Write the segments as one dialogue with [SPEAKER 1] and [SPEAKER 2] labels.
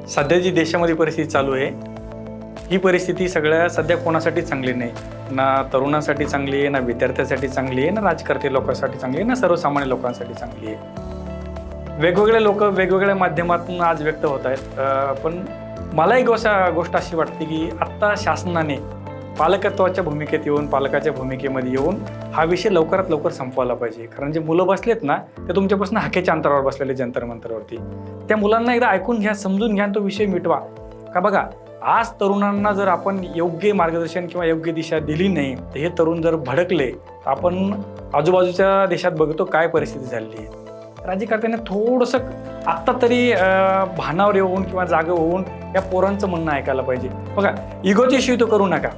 [SPEAKER 1] सध्या जी देशामध्ये परिस्थिती चालू आहे ही परिस्थिती सध्या कोणासाठी चांगली नाही. ना तरुणांसाठी चांगली आहे, ना विद्यार्थ्यांसाठी चांगली आहे, ना राजकारती लोकांसाठी चांगली आहे, ना सर्वसामान्य लोकांसाठी चांगली आहे. वेगवेगळे लोक वेगवेगळ्या माध्यमातून आज व्यक्त होत आहेत. पण मला एक गोष्ट अशी वाटते की आत्ता शासनाने पालकत्वाच्या भूमिकेत येऊन, पालकाच्या भूमिकेमध्ये येऊन हा विषय लवकरात लवकर संपवायला पाहिजे. कारण जे मुलं बसलेत ना ते तुमच्यापासून हाकेच्या अंतरावर बसलेले जंतर मंतरवरती, त्या मुलांना एकदा ऐकून घ्या, समजून घ्या, तो विषय मिटवा. का बघा, आज तरुणांना जर आपण योग्य मार्गदर्शन किंवा योग्य दिशा दिली नाही तर हे तरुण जर भडकले तर आपण आजूबाजूच्या देशात बघतो काय परिस्थिती झालेली आहे. राज्यकर्त्यांनी थोडंसं आत्ता तरी भानावर येऊन किंवा जागे होऊन या पोरांचं म्हणणं ऐकायला पाहिजे. बघा, इगोची इश्यू तो करू नका,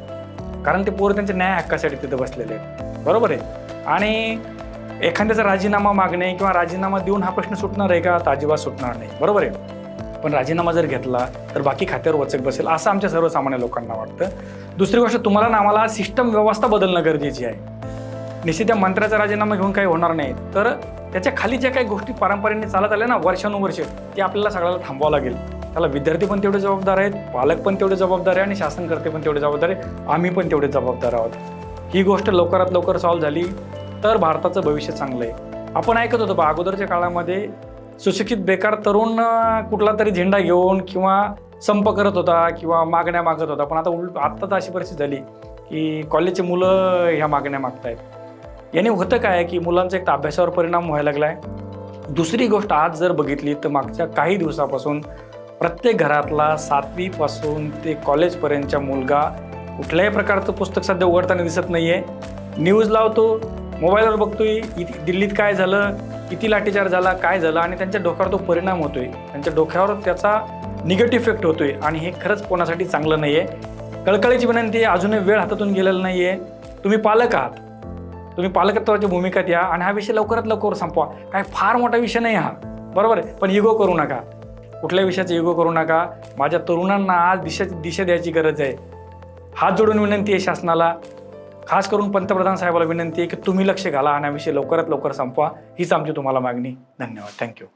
[SPEAKER 1] कारण ते पोरं त्यांच्या न्याय हक्कासाठी तिथं बसलेले आहेत, बरोबर आहे. आणि एखाद्याचा राजीनामा मागणे किंवा राजीनामा देऊन हा प्रश्न सुटणार आहे का? तर अजिबात सुटणार नाही, बरोबर आहे. पण राजीनामा जर घेतला तर बाकी खात्यावर वचक बसेल असं आमच्या सर्वसामान्य लोकांना वाटतं. दुसरी गोष्ट, तुम्हाला ना आम्हाला सिस्टम व्यवस्था बदलणं गरजेची आहे. निश्चित त्या मंत्र्याचा राजीनामा घेऊन काही होणार नाही, तर त्याच्या खाली ज्या काही गोष्टी पारंपरेने चालत आल्या ना वर्षानुवर्षे, ते आपल्याला सगळ्याला थांबवावं लागेल. त्याला विद्यार्थी पण तेवढे जबाबदार आहेत, पालक पण तेवढे जबाबदार आहे आणि शासनकर्ते पण तेवढे जबाबदार आहे, आम्ही पण तेवढे जबाबदार आहोत. ही गोष्ट लवकरात लवकर सॉल्व्ह झाली तर भारताचं भविष्य चांगलं आहे. आपण ऐकत होतो अगोदरच्या काळामध्ये सुशिक्षित बेकार तरुण कुठला तरी झेंडा घेऊन किंवा संप करत होता किंवा मागण्या मागत होता. पण आत्ता तर अशी परिस्थिती झाली की कॉलेजचे मुलं ह्या मागण्या मागतायत. याने होतं काय की मुलांचा एक अभ्यासावर परिणाम व्हायला लागला आहे. दुसरी गोष्ट, आज जर बघितली तर मागच्या काही दिवसापासून प्रत्येक घरातला 7वी पासून ते कॉलेजपर्यंतचा मुलगा कुठल्याही प्रकारचं पुस्तक सध्या उघडताना दिसत नाही आहे. न्यूज लावतो, मोबाईलवर बघतोय दिल्लीत काय झालं, किती लाठीचार्ज झाला, काय झालं, आणि त्यांच्या डोक्यावर तो परिणाम होतोय, त्यांच्या डोक्यावर त्याचा निगेटिव्ह इफेक्ट होतोय. आणि हे खरंच कोणासाठी चांगलं नाही आहे. कळकळीची विनंती आहे, अजूनही वेळ हातातून गेलेला नाही आहे. तुम्ही पालक आहात, तुम्ही पालकत्वाच्या भूमिकेत या आणि हा विषय लवकरात लवकर संपवा. काय फार मोठा विषय नाही हा, बरोबर आहे. पण इगो करू नका, कुठल्या विषयाचा इगो करू नका. माझ्या तरुणांना आज दिशा द्यायची गरज आहे. हात जोडून विनंती आहे शासनाला, खास करून पंतप्रधान साहेबाला विनंती आहे की तुम्ही लक्ष घाला आणि हा विषय लवकरात लवकर संपवा. हीच आमची तुम्हाला मागणी. धन्यवाद. थँक्यू.